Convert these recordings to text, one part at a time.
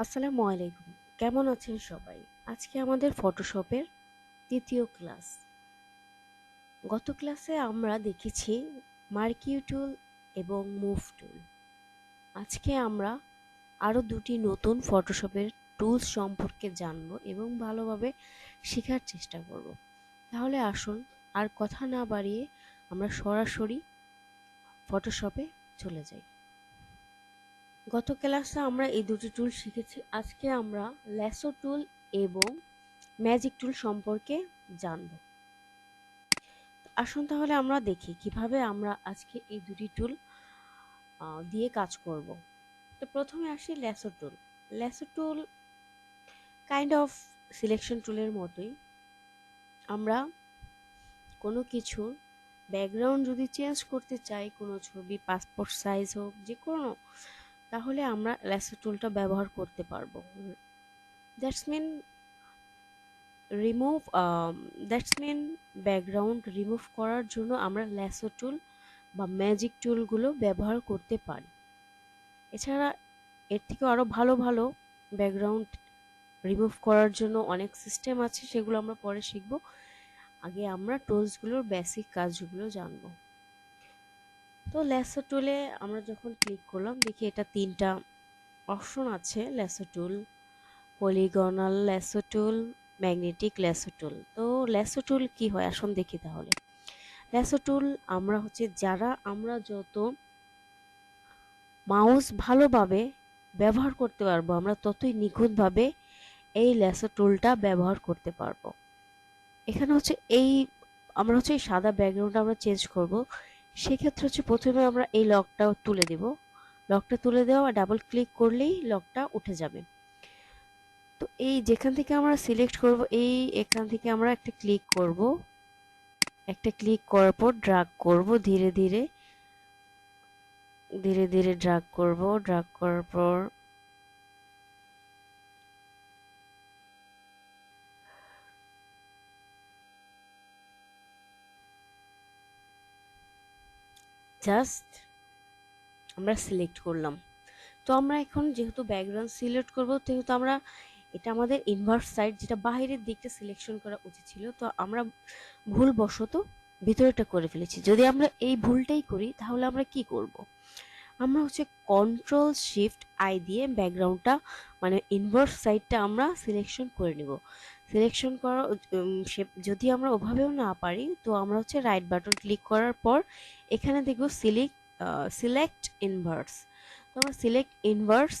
আসসালামু আলাইকুম। কেমন আছেন সবাই? আজকে আমাদের ফটোশপের তৃতীয় ক্লাস। গত ক্লাসে আমরা দেখেছি মার্কিউ টুল এবং মুভ টুল। আজকে আমরা আরও দুটি নতুন ফটোশপের টুলস সম্পর্কে জানব এবং ভালোভাবে শেখার চেষ্টা করব। তাহলে আসুন আর কথা না বাড়িয়ে আমরা সরাসরি ফটোশপে চলে যাই। গত ক্লাসে আমরা এই দুটি টুল শিখেছি। আজকে আমরা ল্যাসো টুল এবং ম্যাজিক টুল সম্পর্কে জানব। আসুন তাহলে আমরা দেখি কিভাবে আমরা আজকে এই দুটি টুল দিয়ে কাজ করব। তো প্রথমে আসি lasso tool. Lasso tool kind of selection টুলের মতোই। আমরা কোনো কিছুর ব্যাকগ্রাউন্ড যদি চেঞ্জ করতে চাই, কোনো ছবি পাসপোর্ট সাইজ হোক যে কোনো, তাহলে আমরা ল্যাসো টুলটা ব্যবহার করতে পারবো। দ্যাটস মিন ব্যাকগ্রাউন্ড রিমুভ করার জন্য আমরা ল্যাসো টুল বা ম্যাজিক টুলগুলো ব্যবহার করতে পারি। এছাড়া এর থেকে আরও ভালো ভালো ব্যাকগ্রাউন্ড রিমুভ করার জন্য অনেক সিস্টেম আছে, সেগুলো আমরা পরে শিখব। আগে আমরা টুলসগুলোর বেসিক কাজগুলো জানব। তো ল্যাসো টুলে আমরা যখন ক্লিক করলাম, দেখি এটা তিনটা অপশন আছে: ল্যাসো টুল, পলিগনাল ল্যাসো টুল, ম্যাগনেটিক ল্যাসো টুল। তো ল্যাসো টুল কি হয় আসুন দেখি তাহলে। ল্যাসো টুল আমরা যত মাউস ভালোভাবে ব্যবহার করতে পারবো, আমরা ততই নিখুঁতভাবে এই ল্যাসো টুলটা ব্যবহার করতে পারবো। এখানে আমরা এই সাদা ব্যাকগ্রাউন্ডটা আমরা চেঞ্জ করব। সেক্ষেত্রে প্রথমে আমরা এই লকটা তুলে দেব। লকটা তুলে দেওয়া ডাবল ক্লিক করলেই লকটা উঠে যাবে। তো এই যেখান থেকে আমরা সিলেক্ট করব, এখান থেকে আমরা একটা ক্লিক করব। একটা ক্লিক করার পর ড্র্যাগ করব, ধীরে ধীরে ড্র্যাগ করব। ড্র্যাগ করার পর জাস্ট আমরা সিলেক্ট করলাম। তো আমরা এখন যেহেতু ব্যাকগ্রাউন্ড সিলেক্ট করব, সেহেতু আমরা এটা আমাদের ইনভার্স সাইড, যেটা বাইরের দিকটা সিলেকশন করা উচিত ছিল, তো আমরা ভুলবশত ভিতরেটা করে ফেলেছি। যদি আমরা এই ভুলটাই করি তাহলে আমরা কি করব? আমরা Ctrl+Shift+I দিয়ে ব্যাকগ্রাউন্ডটা মানে ইনভার্স সাইডটা আমরা সিলেকশন করে নিব। সিলেকশন করা যদি আমরা ওভাবেও না পারি, তো আমরা রাইট বাটন ক্লিক করার পর এখানে দেখব সিলেক্ট ইনভার্স। তো আমরা সিলেক্ট ইনভার্স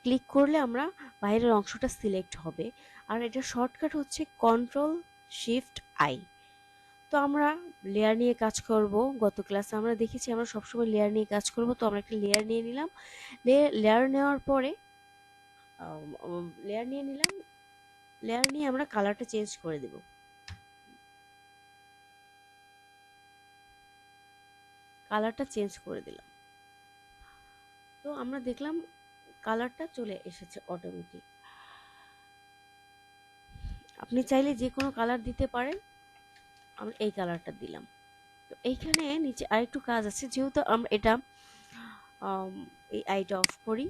ক্লিক করলে আমরা বাইরের অংশটা সিলেক্ট হবে। আর এটা শর্টকাট Ctrl+Shift+I। তো আমরা লেয়ার নিয়ে কাজ করব। গত ক্লাসে আমরা দেখেছি আমরা সবসময় লেয়ার নিয়ে কাজ করব। তো আমরা একটা লেয়ার নিয়ে নিলাম। লেয়ার নেওয়ার পরে লেয়ার নিয়ে আমরা কালারটা চেঞ্জ করে দেব। কালারটা চেঞ্জ করে দিলাম। তো আমরা দেখলাম কালারটা চলে এসেছে অটোমেটিক। আপনি চাইলে যে কোনো কালার দিতে পারেন। আমরা এই কালারটা দিলাম। তো এইখানে নিচে আরেকটু কাজ আছে, যেহেতু আমরা এটা এই আইটা অফ করি,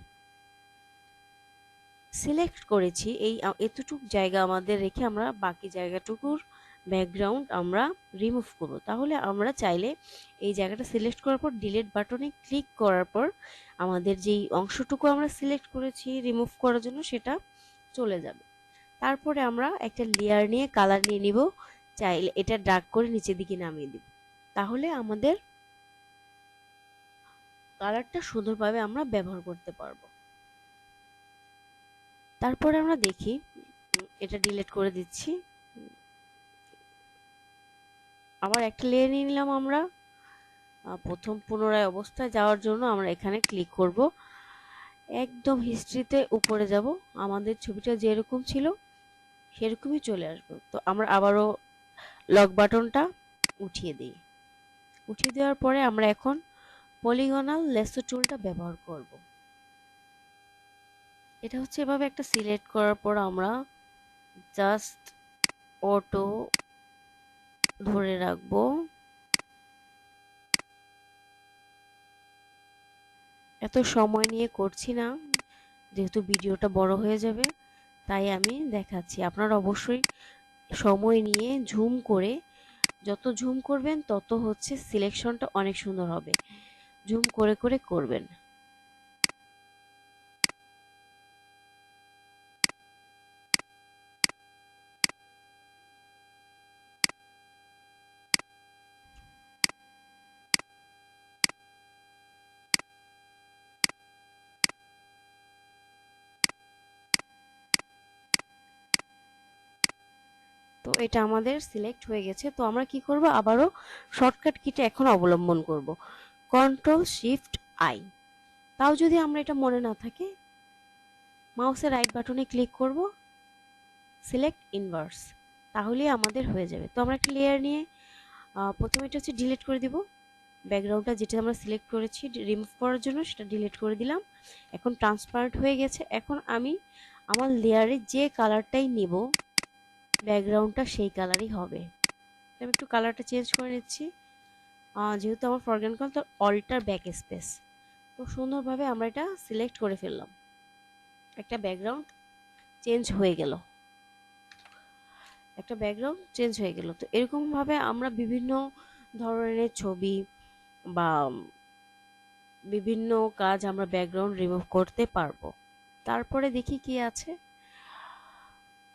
সিলেক্ট করেছি এই এতটুক জায়গা আমাদের রেখে আমরা বাকি জায়গাটুকুর ব্যাকগ্রাউন্ড আমরা রিমুভ করব। তাহলে আমরা চাইলে এই জায়গাটা সিলেক্ট করার পর ডিলিট বাটনে ক্লিক করার পর আমাদের যেই অংশটুকু আমরা সিলেক্ট করেছি রিমুভ করার জন্য, সেটা চলে যাবে। তারপরে আমরা একটা লেয়ার নিয়ে কালার নিয়ে নিব। চাইলে এটা ডার্ক করে নিচের দিকে নামিয়ে দিব। তাহলে আমাদের কালারটা সুন্দরভাবে আমরা ব্যবহার করতে পারবো। তারপরে আমরা দেখি, এটা ডিলিট করে দিচ্ছি। আবার একটা লেয়ার নিয়ে নিলাম। আমরা প্রথম পুনরায় অবস্থায় যাওয়ার জন্য আমরা এখানে ক্লিক করব। একদম হিস্ট্রিতে উপরে যাব। আমাদের ছবিটা যেরকম ছিল সেরকমই চলে আসবে। তো আমরা আবারও লক বাটনটা উঠিয়ে দিই। উঠিয়ে দেওয়ার পরে আমরা এখন পলিগনাল ল্যাসো টুলটা ব্যবহার করব। এটা এভাবে একটা সিলেক্ট করার পর আমরা জাস্ট অটো ধরে রাখবো। এত সময় নিয়ে করছি না, যেহেতু ভিডিওটা বড় হয়ে যাবে তাই আমি দেখাচ্ছি। আপনারা অবশ্যই সময় নিয়ে ঝুম করে, যত ঝুম করবেন তত হচ্ছে সিলেকশনটা অনেক সুন্দর হবে। ঝুম করে করে করবেন। তো এটা আমাদের সিলেক্ট হয়ে গেছে। তো আমরা কি করব, আবারও শর্টকাট কিটা এখন অবলম্বন করব, Ctrl+Shift+I। তাও যদি আমরা এটা মনে না থাকে, মাউসের রাইট বাটনে ক্লিক করব, সিলেক্ট ইনভার্স, তাহলেই আমাদের হয়ে যাবে। তো আমরা একটা লেয়ার নিয়ে প্রথমে এটা হচ্ছে ডিলিট করে দিব। ব্যাকগ্রাউন্ডটা যেটা আমরা সিলেক্ট করেছি রিমুভ করার জন্য সেটা ডিলিট করে দিলাম। এখন ট্রান্সপারেন্ট হয়ে গেছে। এখন আমি আমার লেয়ারে যে কালারটাই নিব ব্যাকগ্রাউন্ডটা সেই কালারই হবে। আমি একটু কালারটা চেঞ্জ করে নিচ্ছি। যেহেতু আমার ফরগ্রাউন্ড কালার, তো অল্টার ব্যাক স্পেস। তো সুন্দরভাবে আমরা এটা সিলেক্ট করে ফেললাম। একটা ব্যাকগ্রাউন্ড চেঞ্জ হয়ে গেল। তো এরকমভাবে আমরা বিভিন্ন ধরনের ছবি বা বিভিন্ন কাজ আমরা ব্যাকগ্রাউন্ড রিমুভ করতে পারবো। তারপরে দেখি কি আছে।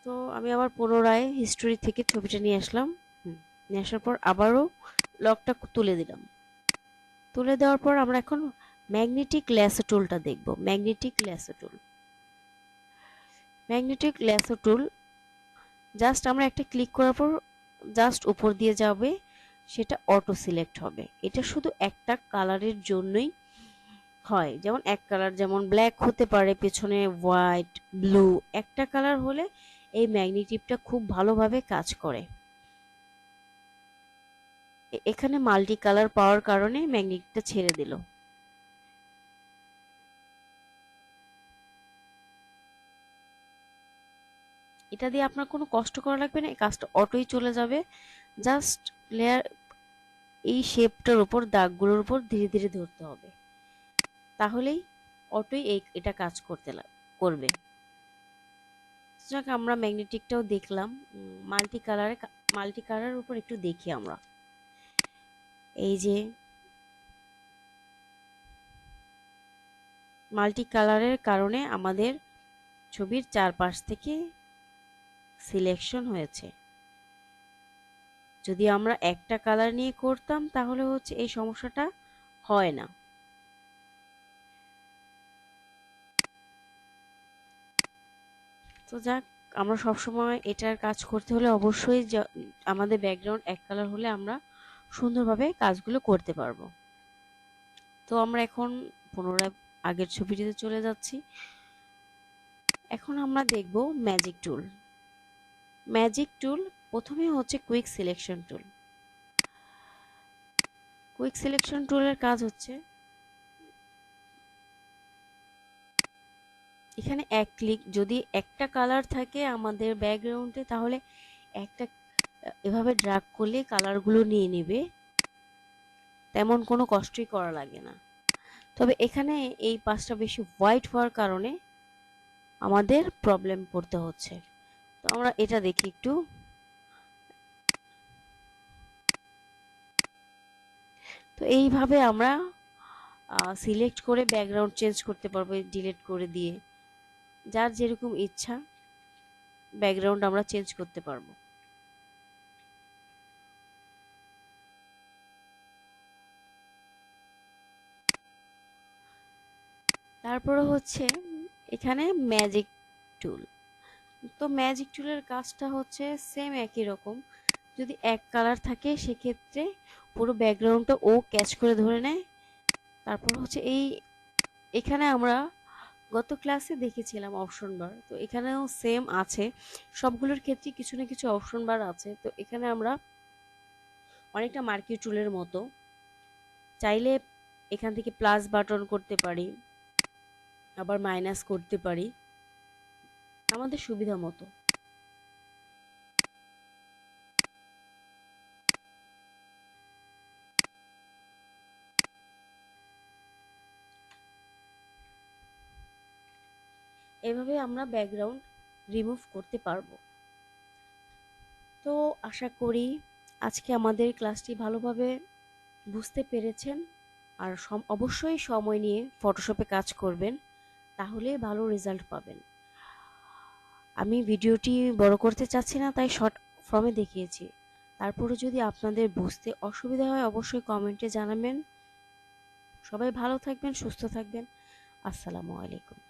তো আমি আবার পুনরায় হিস্টোরি থেকে ছবিটা নিয়ে আসলাম। নিয়ে আসার পর আবারও লকটা তুলে দিলাম। তুলে দেওয়ার পর আমরা এখন ম্যাগনেটিক ল্যাসো টুলটা দেখব। ম্যাগনেটিক ল্যাসো টুল জাস্ট আমরা একটা ক্লিক করার পর জাস্ট উপর দিয়ে যাবে, সেটা অটো সিলেক্ট হবে। এটা শুধু একটা কালারের জন্যই হয়। যেমন এক কালার, যেমন ব্ল্যাক হতে পারে, পেছনে হোয়াইট, ব্লু, একটা কালার হলে এই ম্যাগনেটিকটা খুব ভালোভাবে কাজ করে। এখানে মাল্টি কালার পাওয়ার কারণে ম্যাগনেটিকটা ছেড়ে দিল। এটা দিয়ে আপনার কোনো কষ্ট করা লাগবে না, এই কাজটা অটোই চলে যাবে। জাস্ট লেয়ার এই শেপটার উপর, দাগগুলোর উপর ধীরে ধীরে ধরতে হবে, তাহলেই অটোই এটা কাজ করবে। যাক, আমরা ম্যাগনেটিকটাও দেখলাম। মাল্টি কালারের উপর একটু দেখি আমরা। এই যে মাল্টি কালারের কারণে আমাদের ছবির চারপাশ থেকে সিলেকশন হয়েছে। যদি আমরা একটা কালার নিয়ে করতাম তাহলে হচ্ছে এই সমস্যাটা হয় না। তো যাক, আমরা সবসময় এটার কাজ করতে হলে অবশ্যই আমাদের ব্যাকগ্রাউন্ড এক কালার হলে আমরা সুন্দরভাবে কাজগুলো করতে পারবো। তো আমরা এখন পুনরায় আগের ছবিটিতে চলে যাচ্ছি। এখন আমরা দেখব ম্যাজিক টুল। প্রথমে হচ্ছে কুইক সিলেকশন টুলের কাজ হচ্ছে এখানে এক ক্লিক, যদি একটা কালার থাকে আমাদের ব্যাকগ্রাউন্ডে তাহলে একটা এভাবে ড্র্যাগ করলে কালারগুলো নিয়ে নেবে, তেমন কোনো কষ্টই করা লাগে না। তবে এখানে এই পাশটা বেশি হোয়াইট হওয়ার কারণে আমাদের প্রবলেম পড়তে হচ্ছে। তো আমরা এটা দেখি একটু। তো এইভাবে আমরা সিলেক্ট করে ব্যাকগ্রাউন্ড চেঞ্জ করতে পারবো ডিলিট করে দিয়ে। যার যেরকম ইচ্ছা ব্যাকগ্রাউন্ড আমরা চেঞ্জ করতে পারবো। তারপরে হচ্ছে এখানে ম্যাজিক টুল। তো ম্যাজিক টুলের কাজটা হচ্ছে সেম একই রকম। যদি এক কালার থাকে সেক্ষেত্রে পুরো ব্যাকগ্রাউন্ডটা ও ক্যাচ করে ধরে নেয়। তারপর হচ্ছে এখানে আমরা গত ক্লাসে দেখেছিলাম অপশন বার, তো এখানেও সেম আছে। সবগুলোর ক্ষেত্রে কিছু না কিছু অপশন বার আছে। তো এখানে আমরা অনেকটা মার্কি টুলের মতো চাইলে এখান থেকে প্লাস বাটন করতে পারি, আবার মাইনাস করতে পারি আমাদের সুবিধা মতো। এভাবে আমরা ব্যাকগ্রাউন্ড রিমুভ করতে পারবো। তো আশা করি আজকে আমাদের ক্লাসটি ভালোভাবে বুঝতে পেরেছেন। আর অবশ্যই সময় নিয়ে ফটোশপে কাজ করবেন, তাহলে ভালো রেজাল্ট পাবেন। আমি ভিডিওটি বড় করতে চাচ্ছি না, তাই শর্ট ফর্মে দেখিয়েছি। তারপরে যদি আপনাদের বুঝতে অসুবিধা হয় অবশ্যই কমেন্টে জানাবেন। সবাই ভালো থাকবেন, সুস্থ থাকবেন। আসসালামু আলাইকুম।